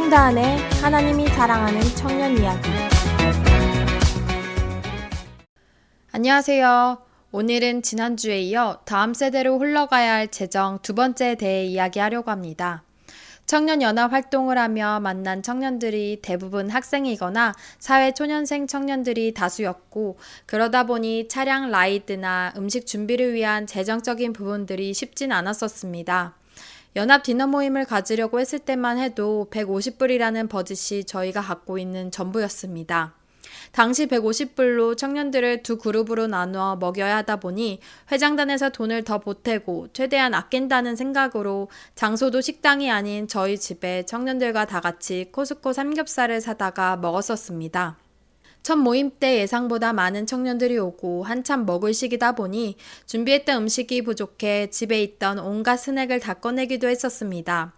홍다은의 하나님이 사랑하는 청년 이야기. 안녕하세요. 오늘은 지난주에 이어 다음 세대로 흘러가야 할 재정 두 번째에 대해 이야기하려고 합니다. 청년연합 활동을 하며 만난 청년들이 대부분 학생이거나 사회초년생 청년들이 다수였고, 그러다 보니 차량 라이드나 음식 준비를 위한 재정적인 부분들이 쉽진 않았었습니다. 연합 디너 모임을 가지려고 했을 때만 해도 150불이라는 버짓이 저희가 갖고 있는 전부였습니다. 당시 150불로 청년들을 두 그룹으로 나누어 먹여야 하다 보니 회장단에서 돈을 더 보태고 최대한 아낀다는 생각으로 장소도 식당이 아닌 저희 집에 청년들과 다 같이 코스코 삼겹살을 사다가 먹었었습니다. 첫 모임 때 예상보다 많은 청년들이 오고 한참 먹을 시기다 보니 준비했던 음식이 부족해 집에 있던 온갖 스낵을 다 꺼내기도 했었습니다.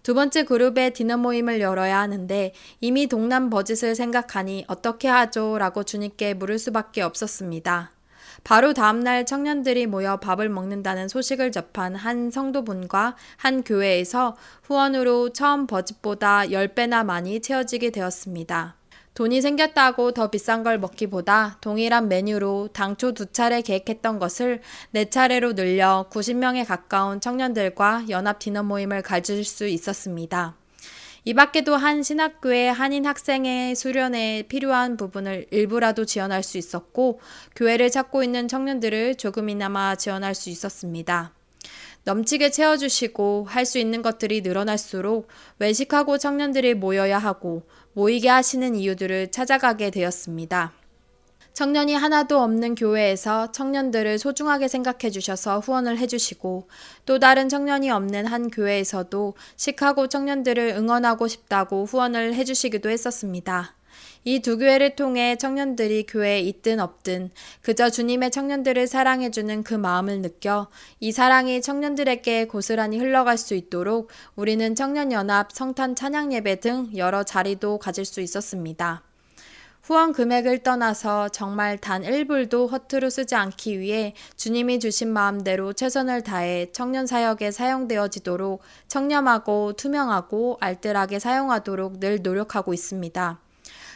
두 번째 그룹의 디너 모임을 열어야 하는데 이미 동남 버짓을 생각하니 어떻게 하죠? 라고 주님께 물을 수밖에 없었습니다. 바로 다음날 청년들이 모여 밥을 먹는다는 소식을 접한 한 성도분과 한 교회에서 후원으로 처음 버짓보다 10배나 많이 채워지게 되었습니다. 돈이 생겼다고 더 비싼 걸 먹기보다 동일한 메뉴로 당초 2차례 계획했던 것을 4차례로 늘려 90명에 가까운 청년들과 연합 디너 모임을 가질 수 있었습니다. 이 밖에도 한 신학교의 한인 학생의 수련에 필요한 부분을 일부라도 지원할 수 있었고, 교회를 찾고 있는 청년들을 조금이나마 지원할 수 있었습니다. 넘치게 채워주시고 할 수 있는 것들이 늘어날수록 외식하고 청년들이 모여야 하고 모이게 하시는 이유들을 찾아가게 되었습니다. 청년이 하나도 없는 교회에서 청년들을 소중하게 생각해 주셔서 후원을 해주시고, 또 다른 청년이 없는 한 교회에서도 시카고 청년들을 응원하고 싶다고 후원을 해주시기도 했었습니다. 이 두 교회를 통해 청년들이 교회에 있든 없든 그저 주님의 청년들을 사랑해주는 그 마음을 느껴 이 사랑이 청년들에게 고스란히 흘러갈 수 있도록 우리는 청년연합, 성탄 찬양예배 등 여러 자리도 가질 수 있었습니다. 후원 금액을 떠나서 정말 단 1불도 허투루 쓰지 않기 위해 주님이 주신 마음대로 최선을 다해 청년 사역에 사용되어지도록 청렴하고 투명하고 알뜰하게 사용하도록 늘 노력하고 있습니다.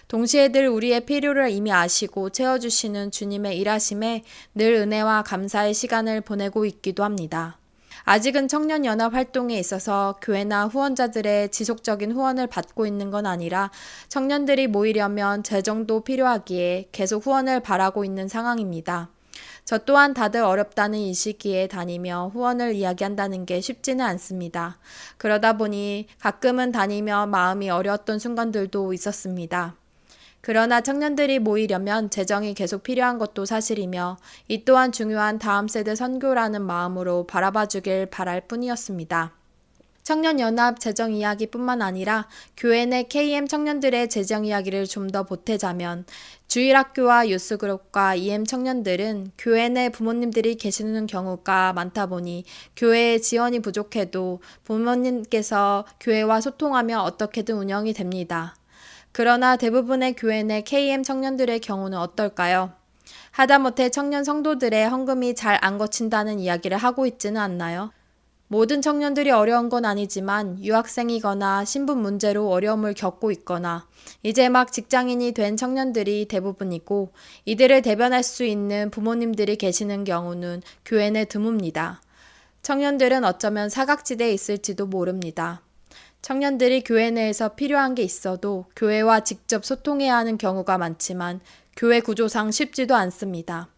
동시에 늘 우리의 필요를 이미 아시고 채워주시는 주님의 일하심에 늘 은혜와 감사의 시간을 보내고 있기도 합니다. 아직은 청년연합 활동에 있어서 교회나 후원자들의 지속적인 후원을 받고 있는 건 아니라 청년들이 모이려면 재정도 필요하기에 계속 후원을 바라고 있는 상황입니다. 저 또한 다들 어렵다는 이 시기에 다니며 후원을 이야기한다는 게 쉽지는 않습니다. 그러다 보니 가끔은 다니며 마음이 어려웠던 순간들도 있었습니다. 그러나 청년들이 모이려면 재정이 계속 필요한 것도 사실이며 이 또한 중요한 다음 세대 선교라는 마음으로 바라봐 주길 바랄 뿐이었습니다. 청년연합 재정 이야기뿐만 아니라 교회 내 KM 청년들의 재정 이야기를 좀 더 보태자면, 주일학교와 유스그룹과 EM 청년들은 교회 내 부모님들이 계시는 경우가 많다 보니 교회의 지원이 부족해도 부모님께서 교회와 소통하며 어떻게든 운영이 됩니다. 그러나 대부분의 교회 내 KM 청년들의 경우는 어떨까요? 하다못해 청년 성도들의 헌금이 잘 안 거친다는 이야기를 하고 있지는 않나요? 모든 청년들이 어려운 건 아니지만 유학생이거나 신분 문제로 어려움을 겪고 있거나 이제 막 직장인이 된 청년들이 대부분이고, 이들을 대변할 수 있는 부모님들이 계시는 경우는 교회 내 드뭅니다. 청년들은 어쩌면 사각지대에 있을지도 모릅니다. 청년들이 교회 내에서 필요한 게 있어도 교회와 직접 소통해야 하는 경우가 많지만 교회 구조상 쉽지도 않습니다.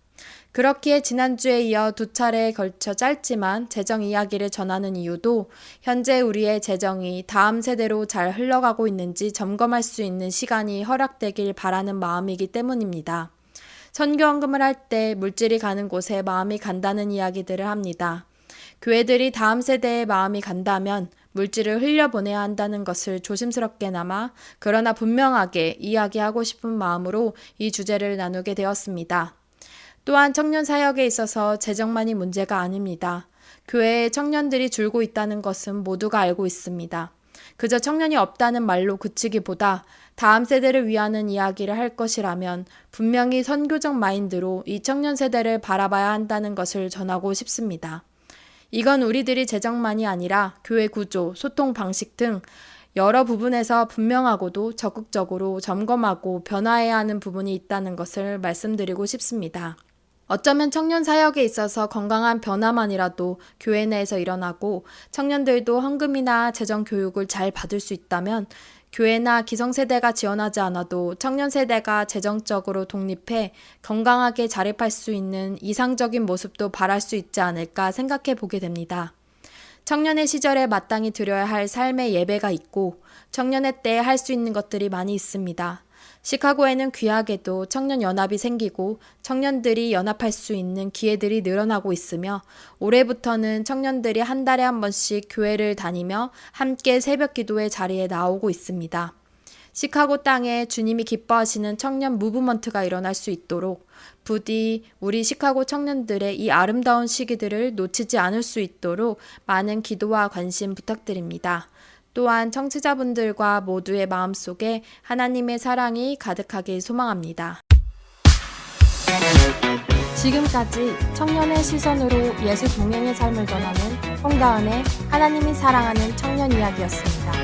그렇기에 지난주에 이어 2차례에 걸쳐 짧지만 재정 이야기를 전하는 이유도 현재 우리의 재정이 다음 세대로 잘 흘러가고 있는지 점검할 수 있는 시간이 허락되길 바라는 마음이기 때문입니다. 선교헌금을 할 때 물질이 가는 곳에 마음이 간다는 이야기들을 합니다. 교회들이 다음 세대의 마음이 간다면 물질을 흘려보내야 한다는 것을 조심스럽게나마 그러나 분명하게 이야기하고 싶은 마음으로 이 주제를 나누게 되었습니다. 또한 청년 사역에 있어서 재정만이 문제가 아닙니다. 교회에 청년들이 줄고 있다는 것은 모두가 알고 있습니다. 그저 청년이 없다는 말로 그치기보다 다음 세대를 위하는 이야기를 할 것이라면 분명히 선교적 마인드로 이 청년 세대를 바라봐야 한다는 것을 전하고 싶습니다. 이건 우리들이 재정만이 아니라 교회 구조, 소통 방식 등 여러 부분에서 분명하고도 적극적으로 점검하고 변화해야 하는 부분이 있다는 것을 말씀드리고 싶습니다. 어쩌면 청년 사역에 있어서 건강한 변화만이라도 교회 내에서 일어나고 청년들도 헌금이나 재정 교육을 잘 받을 수 있다면 교회나 기성세대가 지원하지 않아도 청년 세대가 재정적으로 독립해 건강하게 자립할 수 있는 이상적인 모습도 바랄 수 있지 않을까 생각해 보게 됩니다. 청년의 시절에 마땅히 드려야 할 삶의 예배가 있고 청년의 때에 할 수 있는 것들이 많이 있습니다. 시카고에는 귀하게도 청년연합이 생기고 청년들이 연합할 수 있는 기회들이 늘어나고 있으며 올해부터는 청년들이 한 달에 한 번씩 교회를 다니며 함께 새벽 기도의 자리에 나오고 있습니다. 시카고 땅에 주님이 기뻐하시는 청년 무브먼트가 일어날 수 있도록 부디 우리 시카고 청년들의 이 아름다운 시기들을 놓치지 않을 수 있도록 많은 기도와 관심 부탁드립니다. 또한 청취자분들과 모두의 마음속에 하나님의 사랑이 가득하길 소망합니다. 지금까지 청년의 시선으로 예수 동행의 삶을 전하는 홍다은의 하나님이 사랑하는 청년 이야기였습니다.